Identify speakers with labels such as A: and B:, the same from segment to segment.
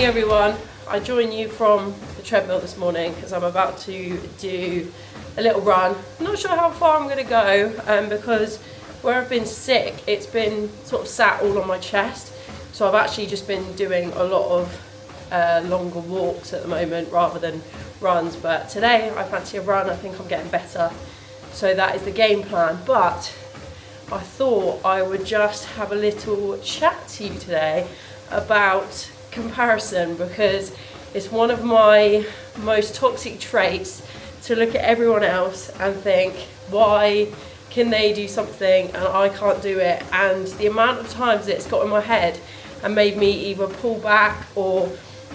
A: Morning everyone. I join you from the treadmill this morning because I'm about to do a little run. I'm not sure how far I'm going to go because where I've been sick, it's been sort of sat all on my chest. So I've actually just been doing a lot of longer walks at the moment rather than runs. But today I fancy a run. I think I'm getting better. So that is the game plan. But I thought I would just have a little chat to you today about comparison, because it's one of my most toxic traits to look at everyone else and think, why can they do something and I can't do it? And the amount of times it's got in my head and made me either pull back or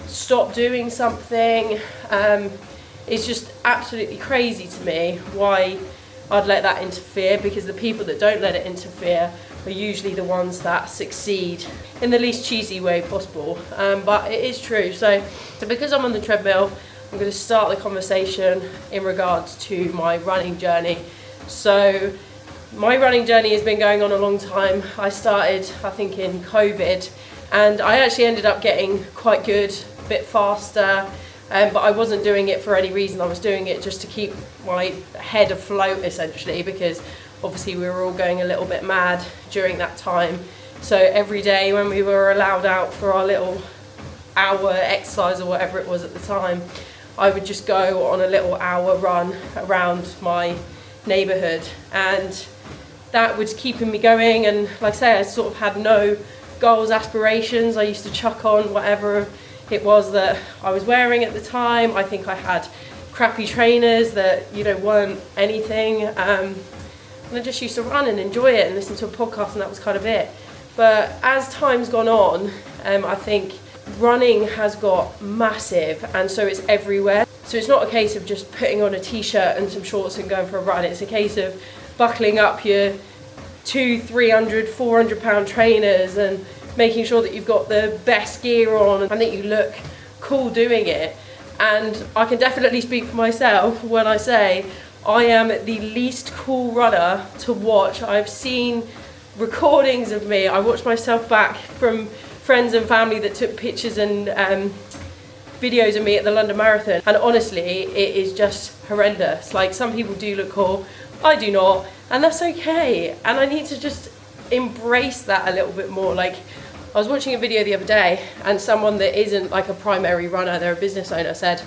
A: stop doing something is just absolutely crazy to me why I'd let that interfere, because the people that don't let it interfere are usually the ones that succeed in the least cheesy way possible. But it is true. So because I'm on the treadmill, I'm going to start the conversation in regards to my running journey. So my running journey has been going on a long time. I started, I think, in COVID, and I actually ended up getting quite good, a bit faster. But I wasn't doing it for any reason. I was doing it just to keep my head afloat, essentially, because obviously we were all going a little bit mad during that time. So every day when we were allowed out for our little hour exercise or whatever it was at the time, I would just go on a little hour run around my neighbourhood, and that was keeping me going. And like I say, I sort of had no goals, aspirations. I used to chuck on whatever it was that I was wearing at the time. I think I had crappy trainers that, weren't anything. And I just used to run and enjoy it and listen to a podcast, and that was kind of it. But as time's gone on, I think running has got massive, and so it's everywhere. So it's not a case of just putting on a t-shirt and some shorts and going for a run. It's a case of buckling up your 200, 300, 400 pound trainers and making sure that you've got the best gear on and that you look cool doing it. And I can definitely speak for myself when I say I am the least cool runner to watch. I've seen recordings of me. I watched myself back from friends and family that took pictures and videos of me at the London Marathon, and honestly it is just horrendous. Like, some people do look cool, I do not, and that's okay. And I need to just embrace that a little bit more. Like, I was watching a video the other day, and someone that isn't like a primary runner, they're a business owner, said,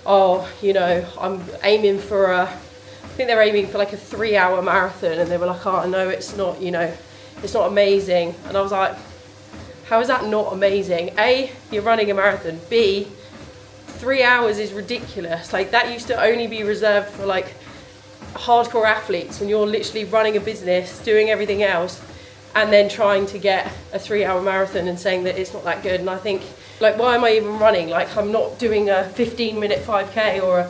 A: I'm aiming for I think they're aiming for like a 3-hour marathon, and they were like, oh no, it's not, it's not amazing. And I was like, how is that not amazing? A, you're running a marathon. B, 3 hours is ridiculous. Like, that used to only be reserved for like hardcore athletes, when you're literally running a business, doing everything else, and then trying to get a 3-hour marathon and saying that it's not that good. And I think, like, why am I even running? Like, I'm not doing a 15-minute 5k or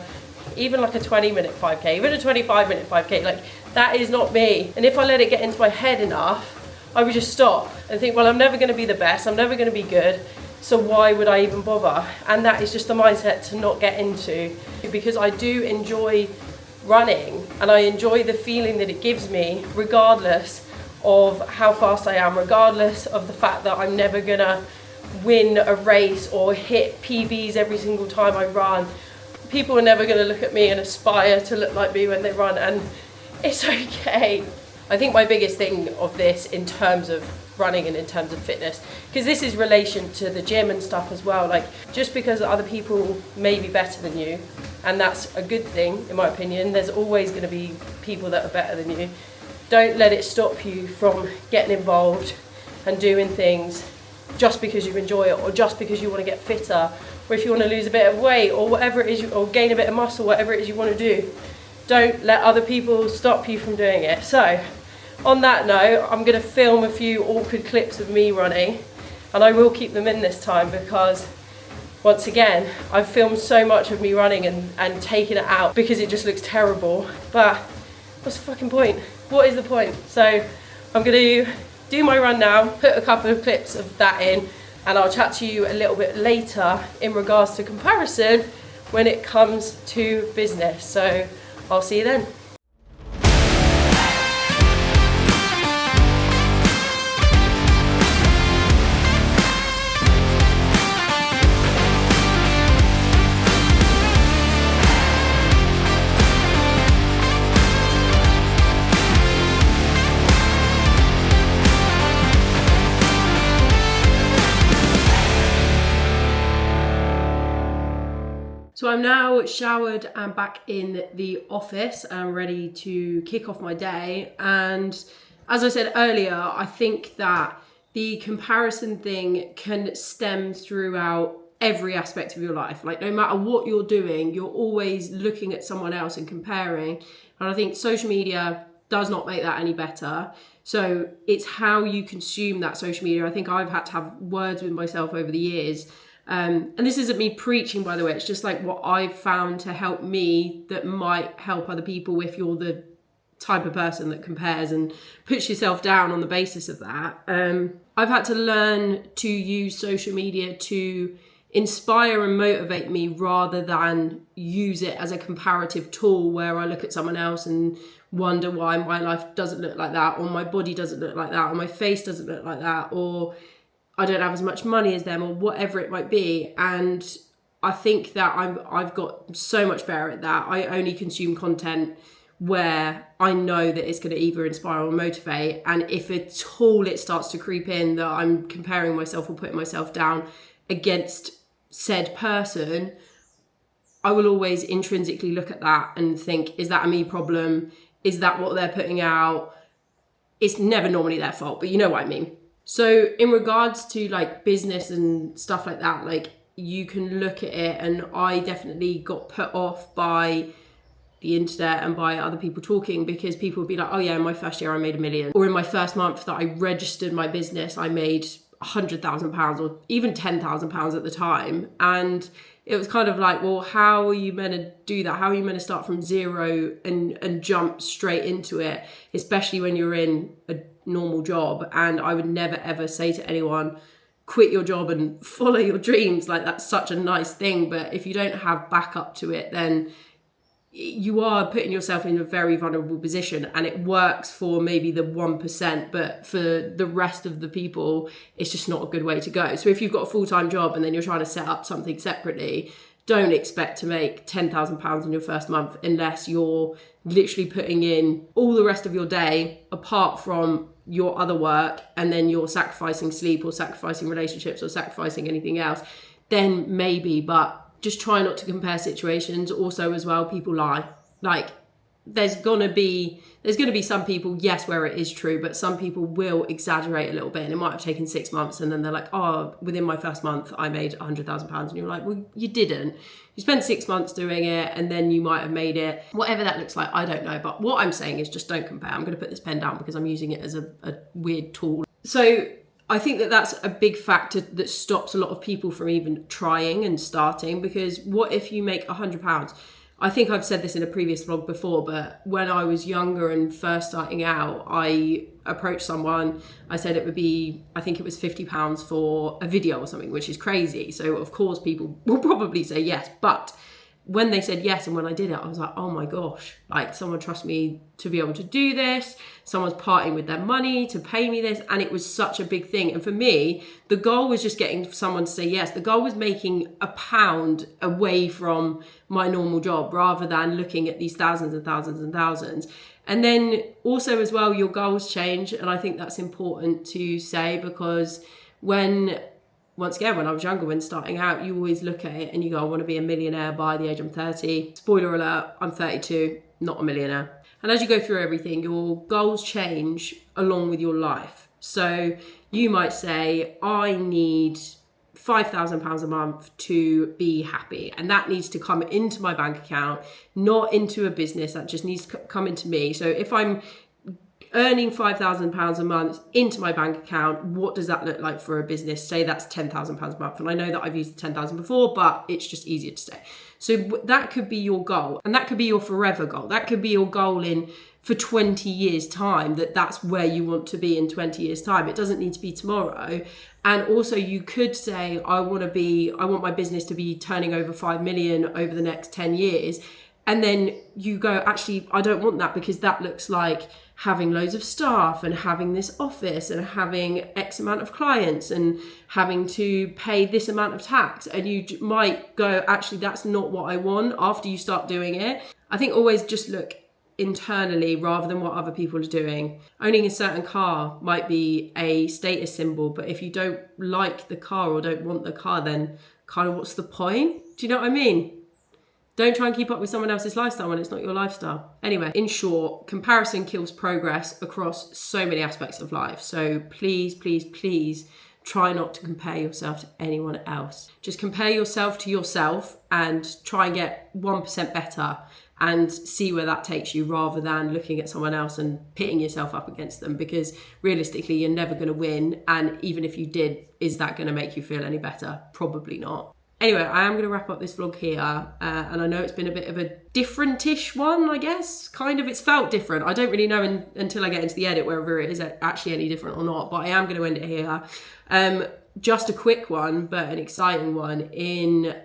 A: even like a 20-minute 5k, even a 25-minute 5k. Like, that is not me. And if I let it get into my head enough, I would just stop and think, well, I'm never going to be the best, I'm never going to be good, so why would I even bother? And that is just the mindset to not get into, because I do enjoy running and I enjoy the feeling that it gives me, regardless of how fast I am, regardless of the fact that I'm never going to win a race or hit PBs every single time I run. People are never going to look at me and aspire to look like me when they run, and it's okay. I think my biggest thing of this, in terms of running and in terms of fitness, because this is relation to the gym and stuff as well, like, just because other people may be better than you, and that's a good thing in my opinion, there's always going to be people that are better than you. Don't let it stop you from getting involved and doing things just because you enjoy it, or just because you want to get fitter, or if you want to lose a bit of weight, or whatever it is, or gain a bit of muscle, whatever it is you want to do. Don't let other people stop you from doing it. So, on that note, I'm going to film a few awkward clips of me running, and I will keep them in this time, because once again, I've filmed so much of me running and taken it out because it just looks terrible. But what's the fucking point? What is the point? So I'm going to do my run now, put a couple of clips of that in, and I'll chat to you a little bit later in regards to comparison when it comes to business. So I'll see you then. I'm now showered and back in the office and I'm ready to kick off my day. And as I said earlier, I think that the comparison thing can stem throughout every aspect of your life. Like, no matter what you're doing, you're always looking at someone else and comparing. And I think social media does not make that any better. So it's how you consume that social media. I think I've had to have words with myself over the years. And this isn't me preaching, by the way. It's just like what I've found to help me that might help other people if you're the type of person that compares and puts yourself down on the basis of that. I've had to learn to use social media to inspire and motivate me rather than use it as a comparative tool where I look at someone else and wonder why my life doesn't look like that, or my body doesn't look like that, or my face doesn't look like that, or I don't have as much money as them, or whatever it might be. And I think that I've got so much better at that. I only consume content where I know that it's going to either inspire or motivate. And if at all it starts to creep in that I'm comparing myself or putting myself down against said person, I will always intrinsically look at that and think, is that a me problem? Is that what they're putting out? It's never normally their fault, but you know what I mean. So in regards to like business and stuff like that, like you can look at it, and I definitely got put off by the internet and by other people talking, because people would be like, oh yeah, in my first year I made $1 million, or in my first month that I registered my business I made £100,000 or even £10,000 at the time. And it was kind of like, well, how are you meant to do that? How are you meant to start from zero and jump straight into it, especially when you're in a normal job? And I would never ever say to anyone, quit your job and follow your dreams. Like, that's such a nice thing, but if you don't have backup to it, then you are putting yourself in a very vulnerable position. And it works for maybe the 1%, but for the rest of the people, it's just not a good way to go. So if you've got a full-time job and then you're trying to set up something separately, don't expect to make £10,000 in your first month unless you're literally putting in all the rest of your day apart from your other work, and then you're sacrificing sleep or sacrificing relationships or sacrificing anything else. Then maybe, but just try not to compare situations. Also as well, people lie. Like, there's gonna be some people, yes, where it is true, but some people will exaggerate a little bit, and it might have taken 6 months, and then they're like, oh, within my first month I made £100,000, and you're like, well, you didn't. You spent 6 months doing it, and then you might have made it. Whatever that looks like, I don't know. But what I'm saying is, just don't compare. I'm going to put this pen down because I'm using it as a weird tool. So I think that that's a big factor that stops a lot of people from even trying and starting. Because what if you make £100? I think I've said this in a previous vlog before, but when I was younger and first starting out, I approached someone. I said it would be, I think it was £50 for a video or something, which is crazy. So of course people will probably say yes. But when they said yes and when I did it, I was like, oh my gosh, like, someone trusts me to be able to do this. Someone's parting with their money to pay me this. And it was such a big thing. And for me, the goal was just getting someone to say yes. The goal was making £1 away from my normal job rather than looking at these thousands and thousands and thousands. And then also as well, your goals change. And I think that's important to say, because once again, when I was younger, when starting out, you always look at it and you go, I want to be a millionaire by the age I'm 30. Spoiler alert, I'm 32, not a millionaire. And as you go through everything, your goals change along with your life. So you might say, I need £5,000 a month to be happy. And that needs to come into my bank account, not into a business. That just needs to come into me. So if I'm earning £5,000 a month into my bank account, what does that look like for a business? Say that's £10,000 a month. And I know that I've used 10,000 before, but it's just easier to say. So that could be your goal, and that could be your forever goal. That could be your goal for 20 years time, that's where you want to be in 20 years time. It doesn't need to be tomorrow. And also you could say, I want my business to be turning over 5 million over the next 10 years. And then you go, actually, I don't want that, because that looks like having loads of staff and having this office and having X amount of clients and having to pay this amount of tax. And you might go, actually, that's not what I want after you start doing it. I think always just look internally rather than what other people are doing. Owning a certain car might be a status symbol, but if you don't like the car or don't want the car, then kind of what's the point? Do you know what I mean? Don't try and keep up with someone else's lifestyle when it's not your lifestyle. Anyway, in short, comparison kills progress across so many aspects of life. So please, please, please try not to compare yourself to anyone else. Just compare yourself to yourself and try and get 1% better and see where that takes you, rather than looking at someone else and pitting yourself up against them, because realistically you're never going to win. And even if you did, is that going to make you feel any better? Probably not. Anyway, I am going to wrap up this vlog here, and I know it's been a bit of a different-ish one, I guess. Kind of, it's felt different. I don't really know until I get into the edit whether it is actually any different or not, but I am going to end it here. Just a quick one, but an exciting one. In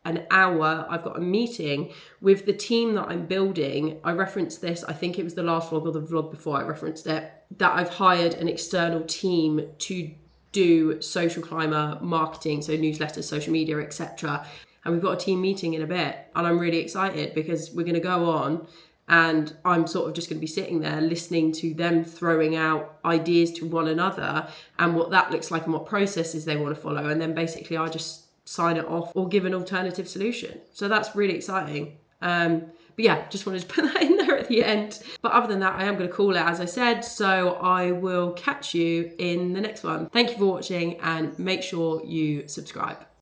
A: an hour, I've got a meeting with the team that I'm building. I referenced this, I think it was the last vlog or the vlog before I referenced it, that I've hired an external team to do social climber marketing, so newsletters, social media, etc. And we've got a team meeting in a bit, and I'm really excited because we're going to go on and I'm sort of just going to be sitting there listening to them throwing out ideas to one another and what that looks like and what processes they want to follow, and then basically I just sign it off or give an alternative solution. So that's really exciting. But yeah, just wanted to put that in there at the end. But other than that, I am going to call it, as I said. So I will catch you in the next one. Thank you for watching, and make sure you subscribe.